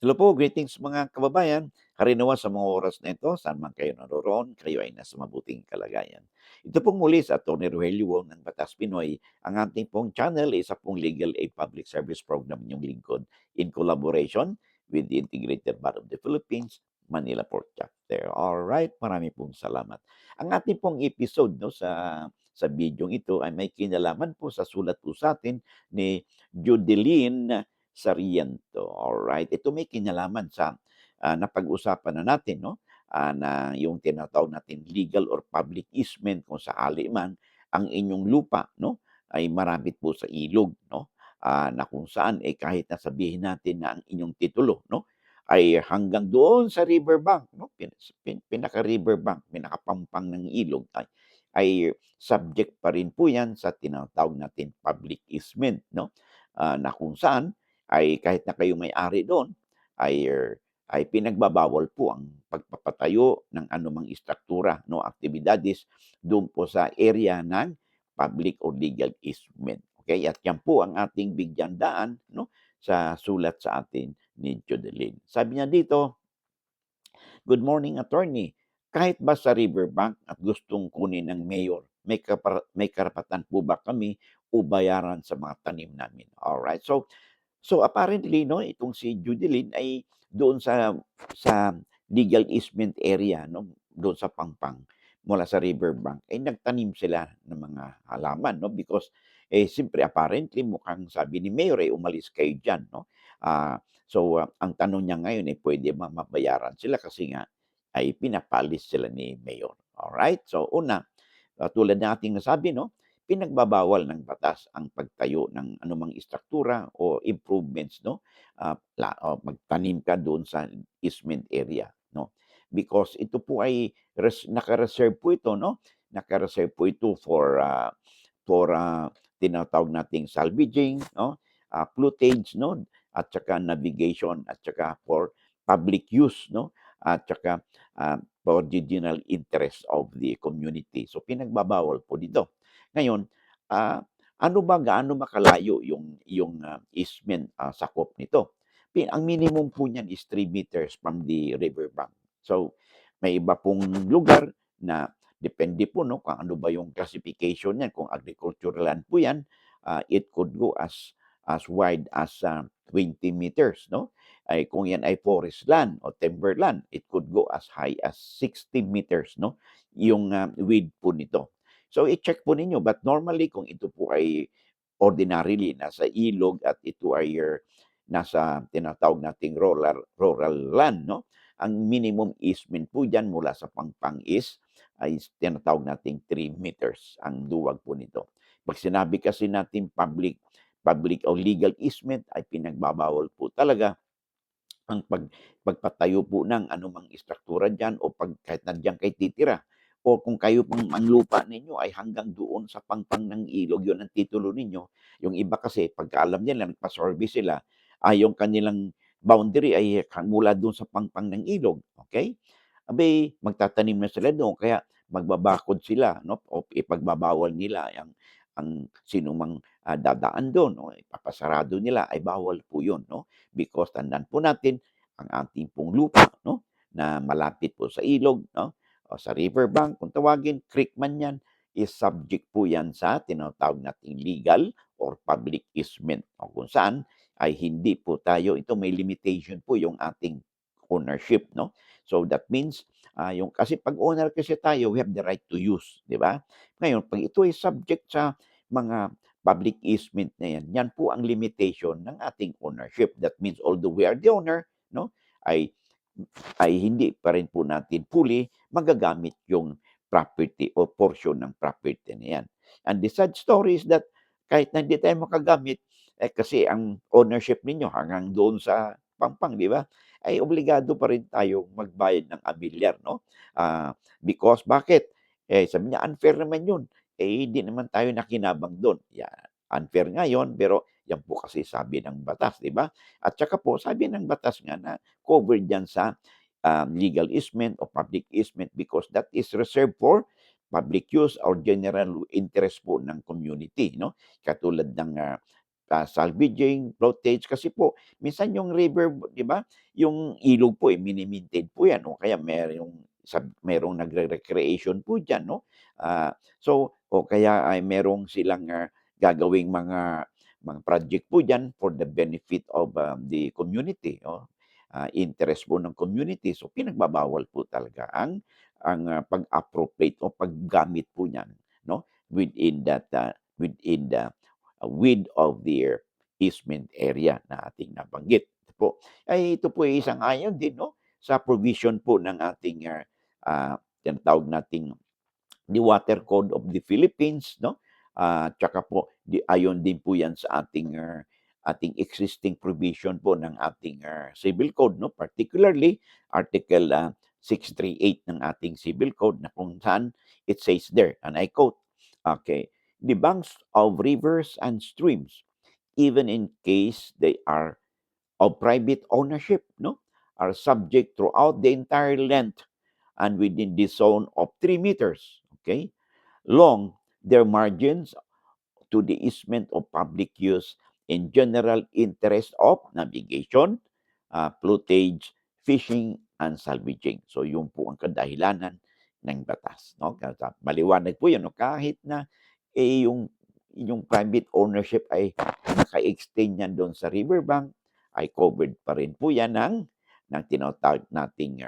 Hello po, greetings mga kababayan. Karinawan sa mga oras na ito, saan man kayo naroroon, kayo ay nasa mabuting kalagayan. Ito pong muli sa Tony Rogelio Wong ng Batas Pinoy. Ang ating pong channel ay isa pong legal aid public service program niyong lingkod in collaboration with the Integrated Bar of the Philippines, Manila Port Chapter. Alright, marami pong salamat. Ang ating pong episode sa video ito ay may kinalaman po sa sulat po sa atin ni Judeline Sarmiento. Alright, ito may kinalaman sa napag-usapan na natin, no? Na yung tinatawag natin legal or public easement kung sakali man ang inyong lupa, no, ay marabit po sa ilog, no? Na kung saan kahit na sabihin natin na ang inyong titulo, no, ay hanggang doon sa riverbank, no, pinaka-riverbank, pinakapampang ng ilog ay subject pa rin po yan sa tinatawag natin public easement, no? Na kung saan ay kahit na kayo may-ari doon ay pinagbabawal po ang pagpapatayo ng anumang istruktura, no, aktibidades doon po sa area ng public or legal easement. Okay? At yan po ang ating bigyan daan, no, sa sulat sa atin ni Jodeline. Sabi niya dito, "Good morning, attorney. Kahit ba sa riverbank at gustong kunin ng mayor, may karapatan po ba kami o bayaran sa mga tanim namin?" Alright. So apparently 'no, itong si Judeline ay doon sa legal easement area 'no, doon sa Pangpang mula sa riverbank, ay nagtanim sila ng mga halaman 'no, because, siyempre apparently mukhang sabi ni Mayor, umalis kayo diyan 'no. Ang tanong niya ngayon, puwede ba mabayaran sila kasi nga ay pinapalis sila ni Mayor, alright? So una, tulad ng ating nasabi 'no, pinagbabawal ng batas ang pagtayo ng anumang istruktura o improvements 'no, o magtanim ka doon sa easement area 'no. Because ito po ay naka-reserve po ito 'no, naka-reserve po ito for tinatawag nating salvaging 'no, flutage 'no, at saka navigation at saka for public use 'no, at saka, for the general interest of the community. So pinagbabawal po dito. Ngayon, ano ba gaano makalayo yung easement, sakop nito? Ang minimum po niyan is 3 meters from the riverbank. So, may iba pong lugar na depende po 'no, kung ano ba yung classification niyan, kung agricultural land po yan, it could go as wide as, 20 meters 'no. Ay kung yan ay forest land o timber land, it could go as high as 60 meters 'no, yung, width po nito. So i-check po ninyo, but normally kung ito po ay ordinarily nasa ilog at ito ay nasa tinatawag nating rural land 'no, ang minimum easement po diyan mula sa Pangpang ay tinatawag nating 3 meters ang duwag po nito. 'Pag sinabi kasi natin public o legal easement ay pinagbabawal po talaga ang pagpatayo po ng anumang istruktura diyan o kahit nandiyan kayo titira o kung kayo pong ang lupa ninyo ay hanggang doon sa pangpang ng ilog, yun ang titulo ninyo. Yung iba kasi pagka alam nila nagpa-survey sila, yung kanilang boundary ay mula doon sa pangpang ng ilog, okay? Aba'y magtatanim na sila doon kaya magbabakod sila 'no o ipagbabawal nila ang sinumang, dadaan do'n o ipapasarado nila ay bawal po 'yun 'no. Because tandaan po natin ang ating pong lupa 'no, na malapit po sa ilog 'no, o sa riverbank kung tawagin, creek man 'yan, is subject po 'yan sa tinatawag nating legal or public easement o kung saan ay hindi po tayo ito may limitation po yung ating ownership 'no. So that means, yung kasi 'pag owner kasi tayo, we have the right to use, 'di ba? Ngayon 'pag ito ay subject sa mga public easement na 'yan, 'yan po ang limitation ng ating ownership. That means although we are the owner 'no, ay ay hindi pa rin po natin fully magagamit yung property o portion ng property na 'yan. And the sad story is that kahit na hindi tayo makagamit, kasi ang ownership ninyo hanggang doon sa pampang, 'di ba? Ay obligado pa rin tayong magbayad ng amilyar 'no? Because bakit? Sabi niya, "Unfair naman 'yun." Hindi naman tayo nakinabang do'n. Unfair nga 'yun, pero 'yan po kasi sabi ng batas, 'di ba? At saka po sabi ng batas nga na covered 'yan sa, legal easement o public easement because that is reserved for public use or general interest po ng community 'no. Katulad ng, salvaging, floatage kasi po minsan yung river 'di ba, yung ilog po, mini-maintain po 'yan o kaya merong nagre-recreation po diyan 'no. So o kaya ay merong silang, gagawing mga project po diyan for the benefit of, the community, oh, interest po ng community. So pinagbabawal po talaga ang pag-appropriate o paggamit po niyan 'no, within the width of their easement area na ating nabanggit. Ito po. Ay ito po ay isang-ayon din 'no, sa provision po ng ating, tinatawag nating the Water Code of the Philippines 'no, tsaka po ayon din po 'yan sa ating existing provision po ng ating, Civil Code 'no, particularly Article, 638 ng ating Civil Code na kung saan it says there, and I quote, okay, "The banks of rivers and streams, even in case they are of private ownership 'no, are subject throughout the entire length and within the zone of 3 meters, okay, long their margins to the easement of public use in general interest of navigation, floatage, fishing, and salvaging." So yun po ang kadahilanan ng batas, 'no? Maliwanag po yun 'no, kahit na, yung private ownership ay naka-extend yan do'n sa riverbank, ay covered pa rin po yan ng tinatawag nating,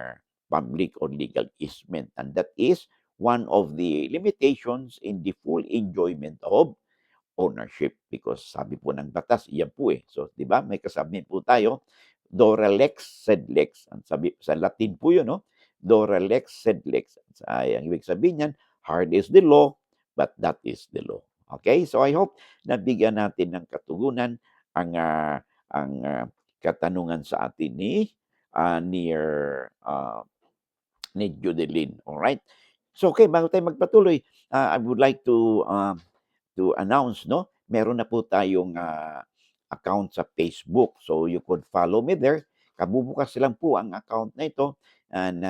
public or legal easement, and that is one of the limitations in the full enjoyment of ownership because sabi po ng batas iyan po, So, 'di ba may kasabihan po tayo, "Dora lex sed lex." Ang sabi sa Latin po 'yun 'no, "Dora lex sed lex." Ang ibig sabihin niyan, hard is the law, but that is the law. Okay? So, I hope nabigyan natin ng katugunan ang katanungan sa atin ah, ni Judeline, alright? So, okay bago tayo magpatuloy, I would like to announce 'no, meron na po tayong, account sa Facebook. So, you could follow me there. Kabubukas lang po ang account na ito and,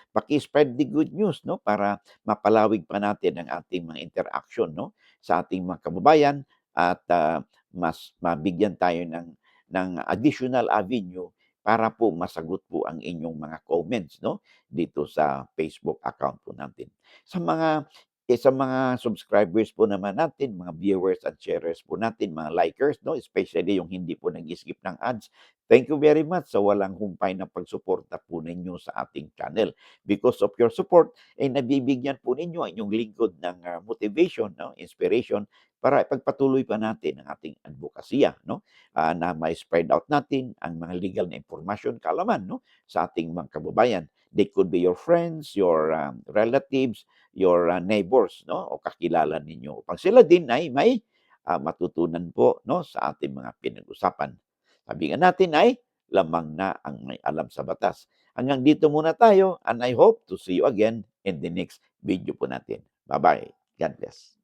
paki-spread the good news 'no, para mapalawig pa natin ang ating mga interaction 'no, sa ating mga kababayan at, mas mabigyan tayo ng additional avenue para po masagot po ang inyong mga comments 'no, dito sa Facebook account po natin. Sa mga subscribers po naman natin, mga viewers at sharers po natin, mga likers 'no, especially yung hindi po nag-skip ng ads. Thank you very much sa walang humpay na pagsuporta po ninyo sa ating channel. Because of your support, nabibigyan po ninyo ang inyong lingkod ng, motivation 'no, inspiration para ipagpatuloy pa natin ang ating advokasya 'no, na mai-spread out natin ang mga legal na impormasyon, kaalaman 'no, sa ating mga kababayan. They could be your friends, your, relatives, your, neighbors 'no, o kakilala ninyo upang sila din ay may, matutunan po 'no, sa ating mga pinag-usapan. Sabi nga natin ay lamang na ang may alam sa batas. Hanggang dito muna tayo and I hope to see you again in the next video po natin. Bye-bye. God bless.